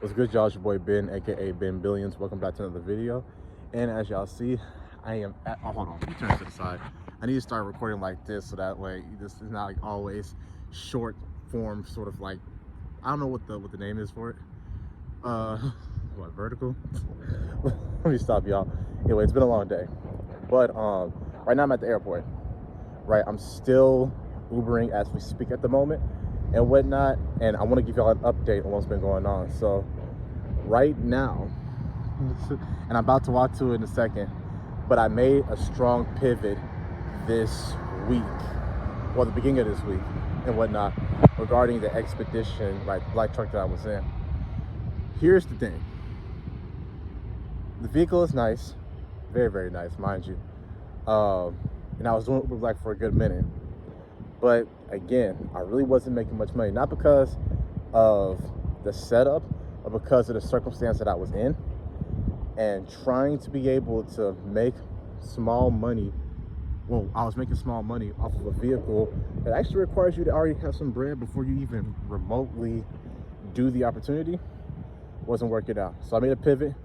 What's good, y'all? It's your boy Ben, aka Ben Billions. Welcome back to another video. And as y'all see, I am at, oh, hold on, let me turn to the side. I need to start recording like this so that way this is not like always short form, sort of like, I don't know what the name is for it. What, vertical? Let me stop, y'all. Anyway, it's been a long day. But right now I'm at the airport. Right, I'm still Ubering as we speak at the moment and whatnot, and I want to give y'all an update on what's been going on. So right now, and I'm about to walk to it in a second, but I made a strong pivot this week, well, the beginning of this week and whatnot, regarding the expedition, right, black truck that I was in. Here's the thing. The vehicle is nice, very, very nice, mind you. And I was doing Uber Black for a good minute. But again, I really wasn't making much money, not because of the setup, or because of the circumstance that I was in, and trying to be able to make small money. Well, I was making small money off of a vehicle that actually requires you to already have some bread before you even remotely do the opportunity. Wasn't working out. So I made a pivot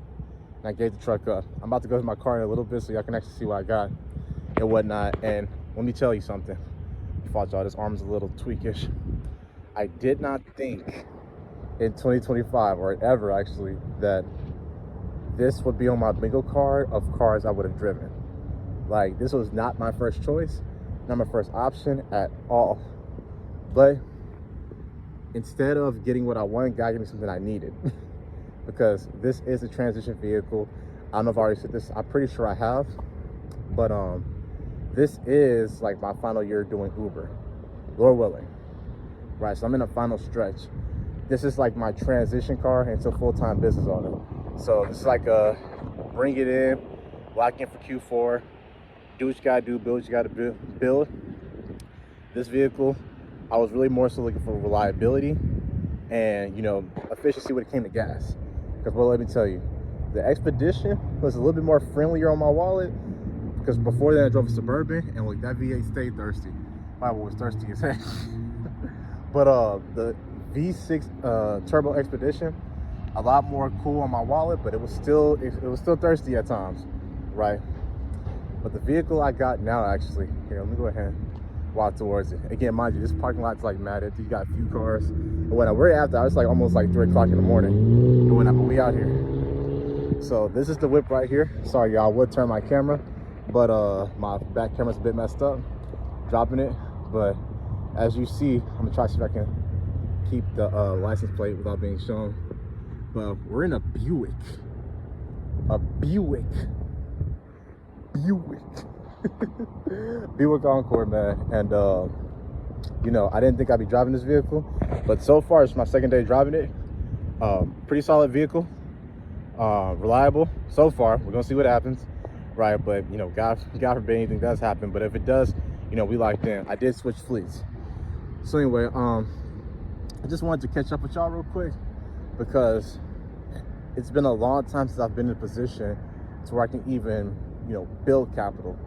and I gave the truck up. I'm about to go to my car in a little bit so y'all can actually see what I got and whatnot. And let me tell you something. Fault, y'all, this arm's a little tweakish. I did not think in 2025, or ever actually, that this would be on my bingo card of cars I would have driven. Like, this was not my first choice, not my first option at all. But instead of getting what I wanted, God gave me something I needed. Because this is a transition vehicle. I don't know if I already said this, I'm pretty sure I have, but this is like my final year doing Uber, Lord willing, right? So I'm in a final stretch. This is like my transition car into full-time business owner. So this is like a bring it in, lock in for Q4, do what you gotta do, build what you gotta build. This vehicle, I was really more so looking for reliability and, you know, efficiency when it came to gas. Because, well, let me tell you, the Expedition was a little bit more friendlier on my wallet. Because before that, I drove a Suburban, and like that V8 stayed thirsty. Bible was thirsty as heck. But the V6 Turbo Expedition, a lot more cool on my wallet, but it was still thirsty at times, right? But the vehicle I got now, actually, here, let me go ahead and walk towards it. Again, mind you, this parking lot's like mad empty. You got a few cars. And when we're after, it's like almost like 3 o'clock in the morning. And when we out here. So this is the whip right here. Sorry, y'all, I would turn my camera, but my back camera's a bit messed up, dropping it. But as you see, I'm gonna try to see if I can keep the license plate without being shown. But we're in a Buick Buick Encore, man. And you know, I didn't think I'd be driving this vehicle, but so far it's my second day driving it. Pretty solid vehicle, reliable so far. We're gonna see what happens, right? But you know, God forbid anything does happen, but if it does, you know, we locked in. I did switch fleets. So anyway, I just wanted to catch up with y'all real quick because it's been a long time since I've been in a position to where I can even, you know, build capital.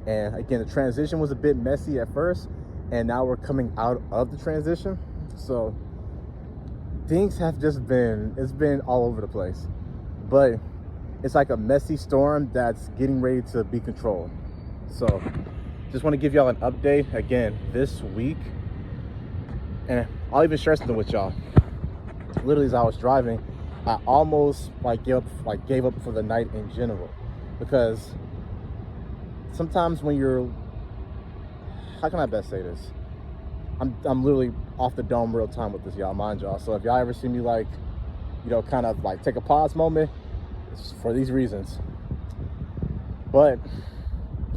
And again, the transition was a bit messy at first, and now we're coming out of the transition. So things have just been, it's been all over the place, but it's like a messy storm that's getting ready to be controlled. So just want to give y'all an update again this week, and I'll even share something with y'all. Literally, as I was driving, I almost gave up for the night in general, because sometimes when you're, how can I best say this? I'm literally off the dome real time with this, y'all, mind y'all. So if y'all ever see me like, you know, kind of like take a pause moment, it's for these reasons. But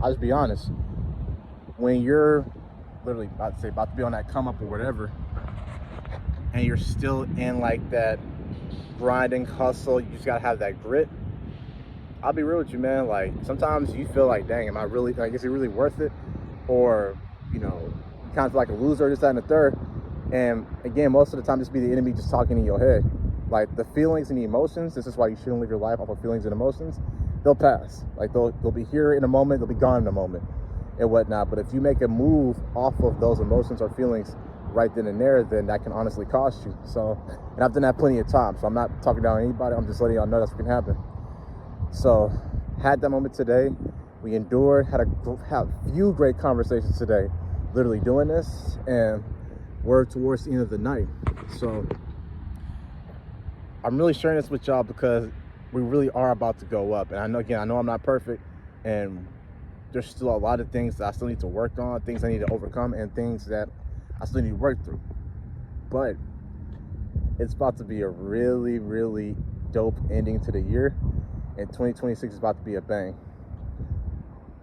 I'll just be honest, when you're literally about to be on that come up or whatever, and you're still in like that grinding hustle, you just gotta have that grit. I'll be real with you, man. Like, sometimes you feel like, dang, am I really, like, is it really worth it? Or, you know, you kind of feel like a loser, this, that, and the third. And again, most of the time, this be the enemy just talking in your head. Like, the feelings and the emotions, this is why you shouldn't live your life off of feelings and emotions. They'll pass. Like, they'll be here in a moment, they'll be gone in a moment and whatnot. But if you make a move off of those emotions or feelings right then and there, then that can honestly cost you. So, and I've done that plenty of times. So I'm not talking down on anybody. I'm just letting y'all know that's what can happen. So, had that moment today. We endured, had a few great conversations today, literally doing this, and we're towards the end of the night. So, I'm really sharing this with y'all because we really are about to go up. And I know I'm not perfect, and there's still a lot of things that I still need to work on, things I need to overcome, and things that I still need to work through. But it's about to be a really, really dope ending to the year, and 2026 is about to be a bang.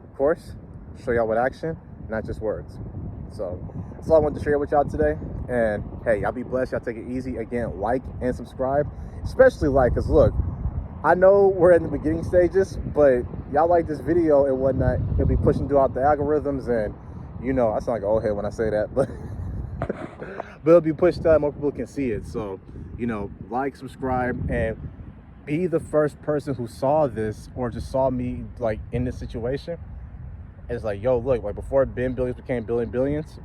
Of course, show y'all with action, not just words. So that's all I wanted to share with y'all today. And hey, y'all be blessed. Y'all take it easy. Again, like and subscribe, especially like, because look, I know we're in the beginning stages, but y'all like this video and whatnot, it'll be pushing throughout the algorithms, and you know, I sound like an old head when I say that, but but it'll be pushed out, more people can see it. So, you know, like, subscribe, and be the first person who saw this or just saw me like in this situation. It's like, yo, look, like before Ben Billions became Billions,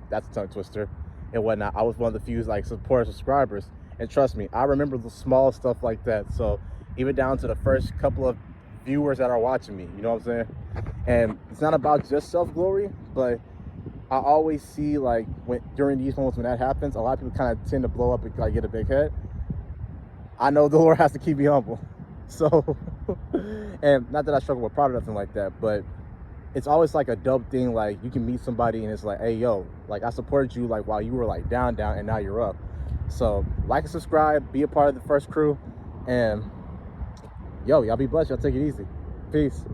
that's a tongue twister and whatnot, I was one of the few like subscribers. And trust me, I remember the small stuff like that. So even down to the first couple of viewers that are watching me, you know what I'm saying? And it's not about just self-glory, but I always see like during these moments when that happens, a lot of people kind of tend to blow up and like get a big head. I know the Lord has to keep me humble. So, and not that I struggle with pride or nothing like that, but it's always like a dope thing. Like you can meet somebody and it's like, hey, yo, like I supported you like while you were like down, and now you're up. So like and subscribe, be a part of the first crew, and yo, y'all be blessed. Y'all take it easy. Peace.